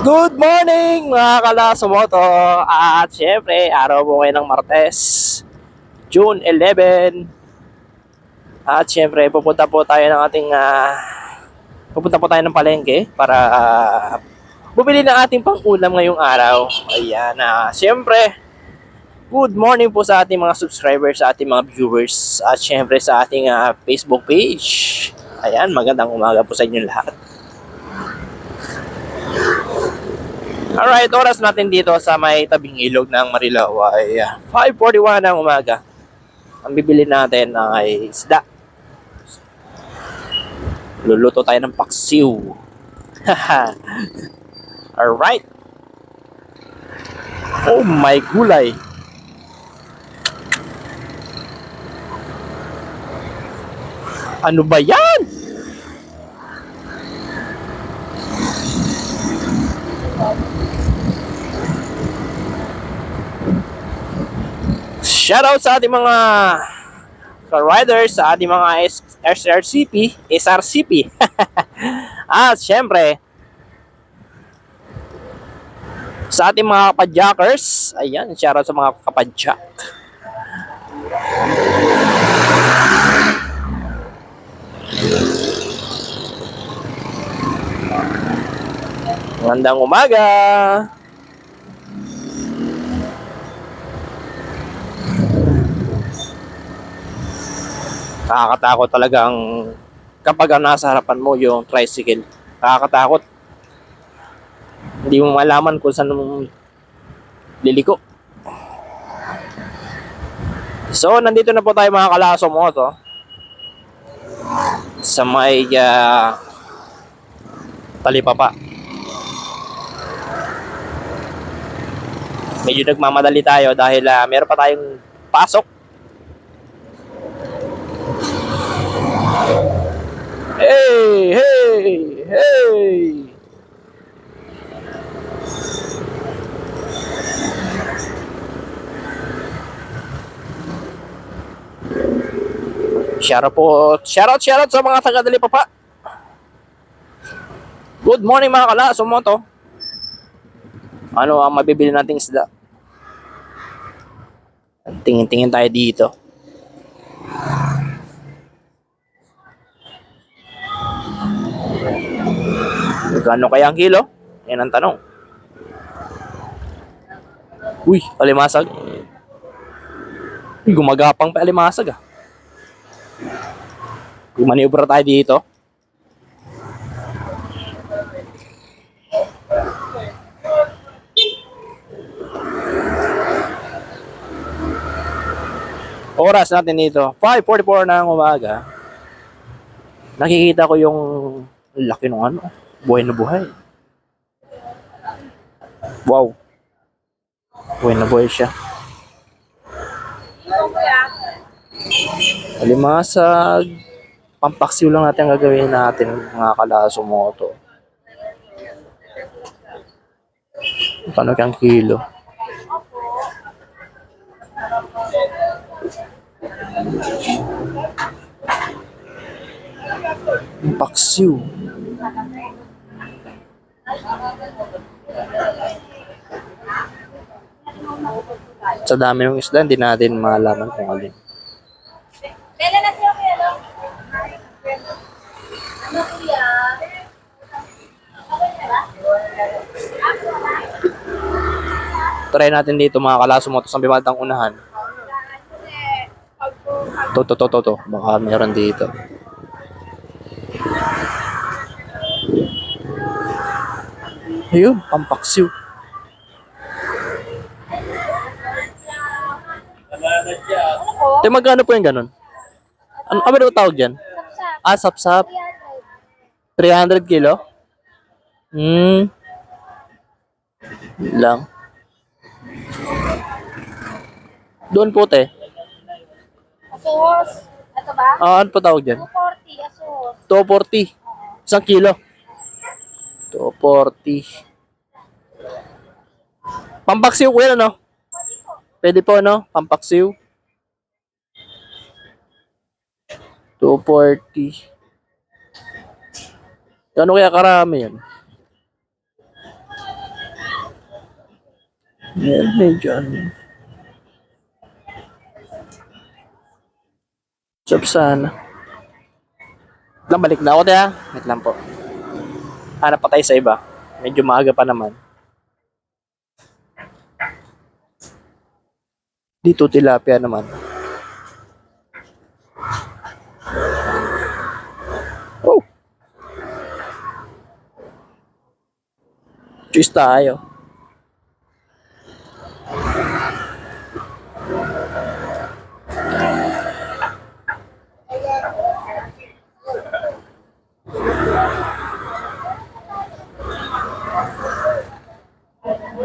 Good morning mga kalasumoto. At syempre, araw po ngayon ng Martes, June 11. At syempre, pupunta po tayo ng palengke para bumili ng ating pang-ulam ngayong araw. Ayan, syempre, good morning po sa ating mga subscribers, sa ating mga viewers, at syempre sa ating Facebook page. Ayan, magandang umaga po sa inyo lahat. Alright, oras natin dito sa may tabing ilog ng Marilao ay 5:41 ng umaga. Ang bibili natin ay isda. Luluto tayo ng paksiw. Alright. Oh my gulay. Ano ba yan? Shoutout sa ating mga riders, sa ating mga SRCP. At syempre, sa ating mga kapadjakers, ayan, shoutout sa mga kapadjak. Magandang umaga. Nakakatakot talagang kapag nasa harapan mo yung tricycle. Nakakatakot. Hindi mo malaman kung saan liliko. So, nandito na po tayo mga kalasomoto sa may Talipapa. Medyo nagmamadali tayo dahil meron pa tayong pasok. Hey! Hey! Hey! Shoutout sa mga taga Talipapa. Good morning mga kalasomoto. Ano ang mabibili nating isda? Tingin-tingin tayo dito. Magkano kaya ang kilo? Yan ang tanong. Uy, alimasag. Uy, gumagapang pa alimasag ah. Maniobra tayo dito. Oras natin dito, 5:44 na ng umaga. Nakikita ko yung laki ng ano, buhay na buhay. Wow. Buhay na buhay siya. Alimasag. Pampaksiw lang natin ang gagawin natin mga kalasumoto. Paano kang kilo? Paksiw. Sa dami ng isda, hindi natin malaman kung alin. Try natin dito mga kalasumoto sa bimadang unahan. To. Baka meron dito. Ayun, pampaksiw. Te, magkano po yung ganun? Ano ba tawag dyan? Sapsap. 300 kilo? Lang. Doon po, te. Asos. Ito ba? Ano po tawag dyan? 240 asos. 240. 1 kilo. 240. Pampaksiw ko yan, ano? Pwede po, no? Pampaksiw. 240. Gano'n kaya karami yan? Medyo ano. Chop sana. Lang, balik na ako tayo. Wait lang po. Hanap pa tayo sa iba. Medyo maaga pa naman. Dito tilapia naman. Oh! Cheers tayo.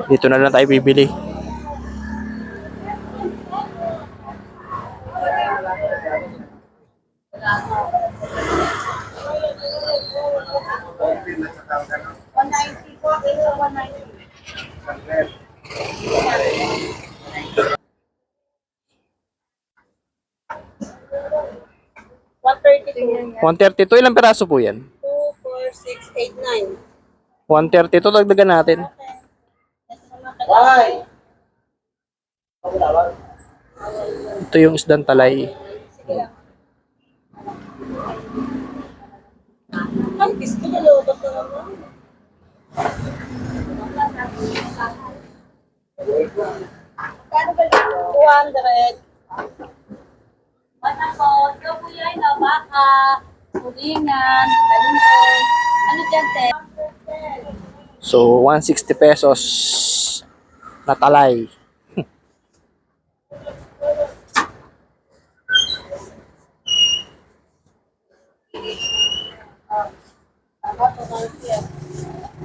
Dito na lang tayo bibili. $132. 132, ilang peraso po yan? 2, 4, 6, 8, 9. 132, dagdagan natin. Why? Ito yung isdang talay. Ay, bisko na lobot na naman. Kano ba yun? 200. Ano po? Ito po yan, baka, tulingan, talunggay. Ano dyan, te? So, 160 pesos na talay.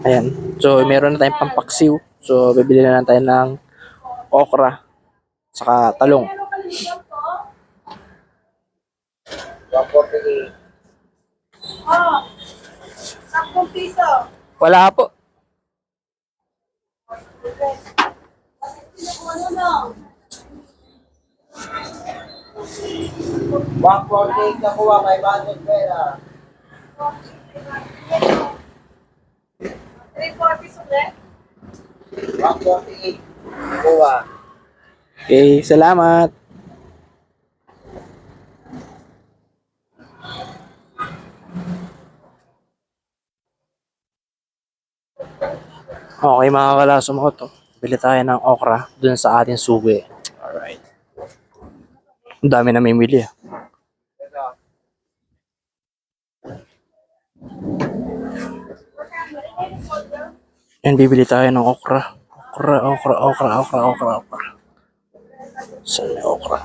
Ayan. So, meron na tayong pampaksiw. So, bibili na lang tayo ng okra. Saka talong. 148. Oh, 10 piso. Wala po. Ano no? 148 na kuha, may budget pera. 340 ulit? 148 kuha. Okay, salamat. Okay mga kalaso mo to. Bili tayo ng okra dun sa ating sugi. Alright. Ang dami na mimili. And bibili tayo ng okra. Okra. Saan may okra?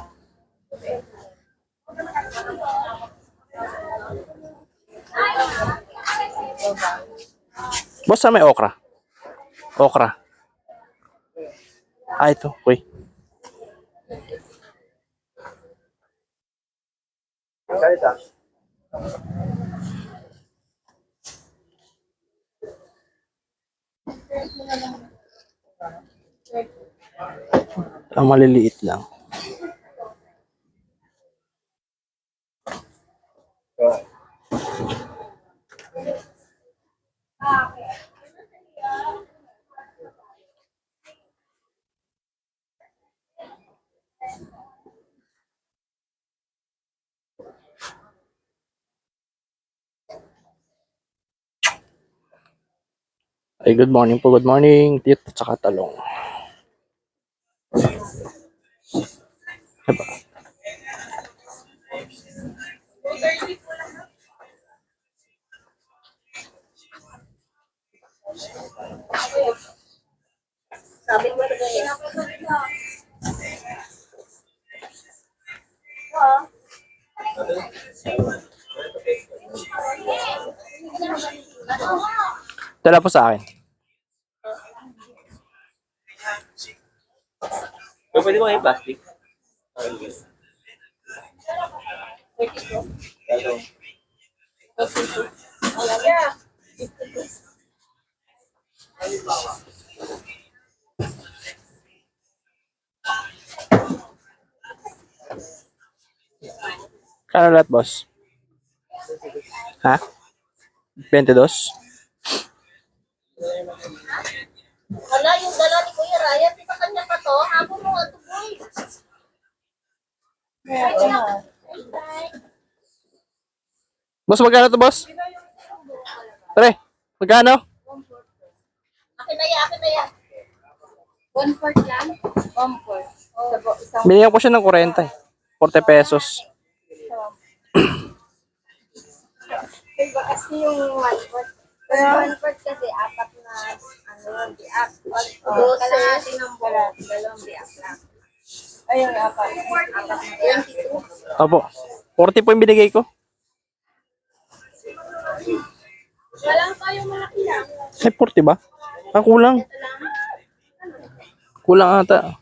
Boss, saan may okra? Okra. Ah, ito. Uy. Salita. Ang maliliit lang. Ay, good morning po. Good morning. Dito, tsaka talong. Diba? Sabi mo na ganyan. Dala po sa akin. Pwede mo yung plastic? Kano lahat, boss? Ha? 22? Wala yung dala ni Kuya Ryan. Di ba kanya pa to? Habang mo nga to, boy. Boss, magkano to, boss? Pre, magkano? Akin na yan, akin na yan. 1/4 lang? 1/4. Isang Binigyan ko siya ng 40 eh. 40 pesos. iba kasi yung 1/4. Pero 1/4 kasi apat na ano, biak. Kalahati ng bulat, dalawang biak lang. Ayun, apat. Apat na 22. Opo. 40 po yung binigay ko. Walang pa yung malaki lang. Ay, 40 ba? Ah, kulang. Ito lang. Kulang ata.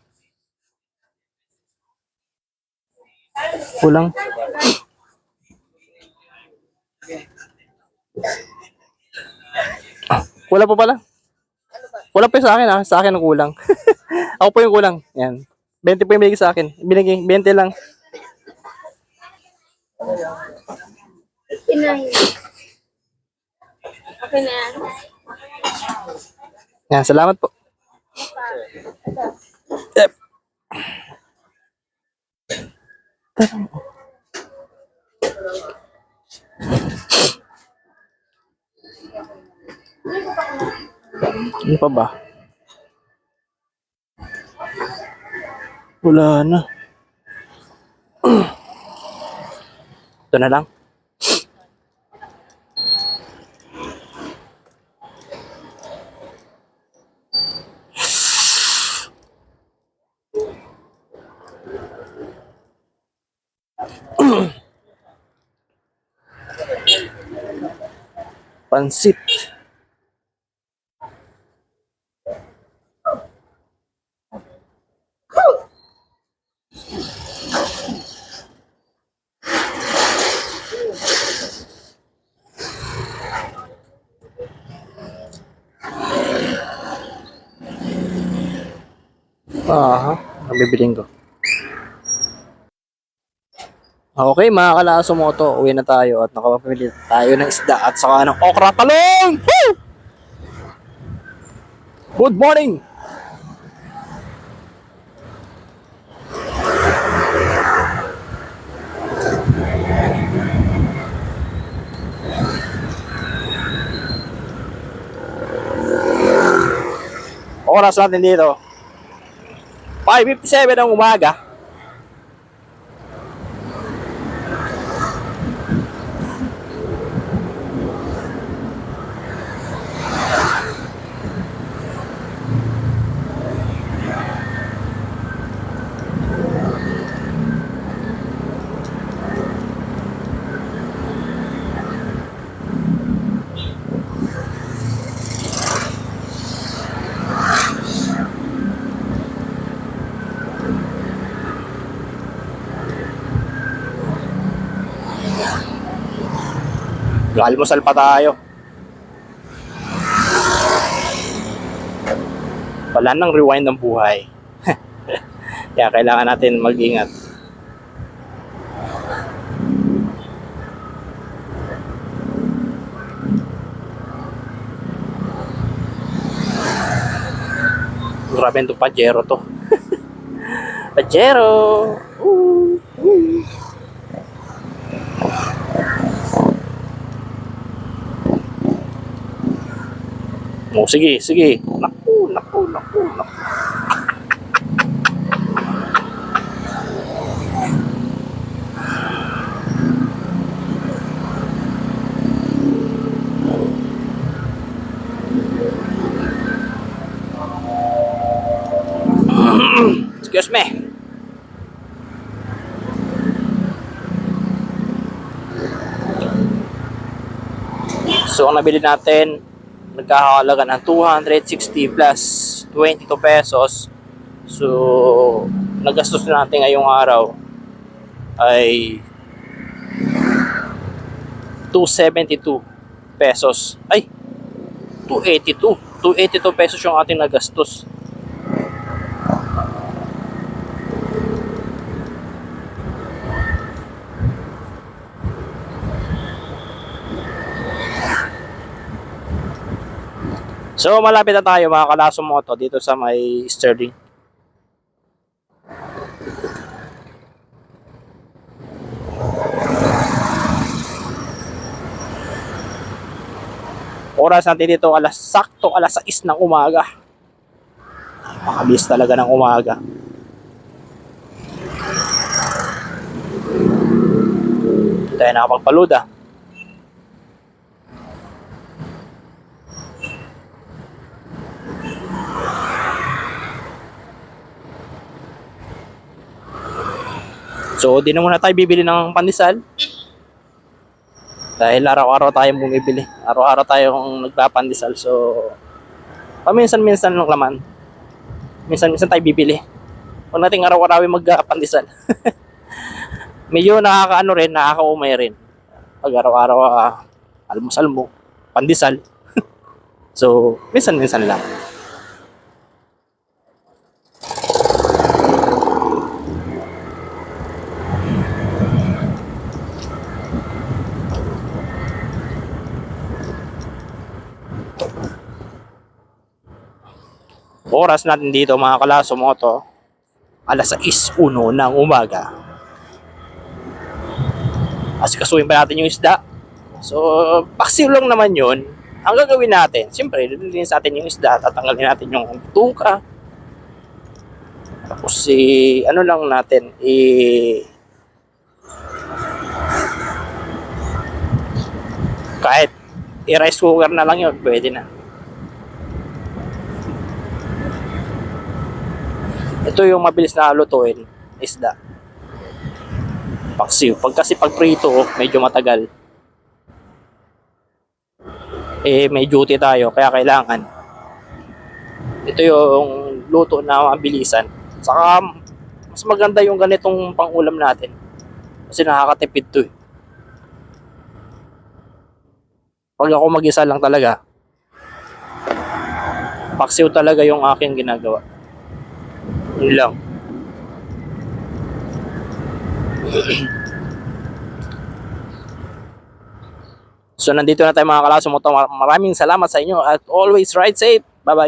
Kulang. Ah, kulang pa pala. Kulang pa yung sa akin ah. Sa akin ang kulang. Ako po yung kulang. Yan. 20 po yung binigay sa akin. Binigay, 20 lang. Pinay. Okay na yan. Yan, salamat po. Yep. Ano pa ba? Wala na. Ito na lang. Pansit. Aha, ang bibiling ko. Okay, mga Kalasumoto, uwi na tayo at nakapamili tayo ng isda at saka ng okra talong! Woo! Good morning! Oras natin dito, 5:57 ng umaga. Almusal pa tayo. Wala nang rewind ng buhay. Kaya kailangan natin mag-ingat. Grabe itong Pajero to. Pajero! Oh, sige, sige. Naku, naku, naku, naku. Excuse me. So, ang nabili natin, nagkakahalaga ng 260 plus 22 pesos. So, nagastos natin ngayong araw ay 272 pesos. Ay, 282. 282 pesos yung ating nagastos. So malapit na tayo mga Kalaso Moto dito sa may Sterling. Oras natin dito sakto alas 6 ng umaga. Makabilis talaga ng umaga. Hindi tayo nakapagpaluda. So, di na muna tayo bibili ng pandesal. Dahil araw-araw tayong bumibili. Araw-araw tayong nagpapandesal. So, paminsan-minsan ng laman. Minsan-minsan tayo bibili. Huwag nating araw-araw magpandesal. Medyo nakakaano rin, nakakaumay rin. Pag araw-araw almusal mo, pandesal. So, minsan-minsan lang. Oras natin dito mga Kalaso Moto, alas 6:01 ng umaga. Asikasuhin pa natin yung isda. So, paksiw lang naman yun. Ang gagawin natin, siyempre, lilinisin natin yung isda, tatanggalin natin yung tuka. Tapos, ano lang natin, kahit i-rice cooker na lang yun, pwede na. Ito yung mabilis na lutuin, isda. Paksiw. Kasi pag prito, medyo matagal. May duty tayo, kaya kailangan. Ito yung luto na mabilisan. Saka, mas maganda yung ganitong pang-ulam natin. Kasi nakakatipid to eh. Pag ako mag-isa lang talaga, paksiw talaga yung aking ginagawa. Yun lang. So nandito na tayo mga Kalaso Moto. Maraming salamat sa inyo at always ride safe. Bye bye.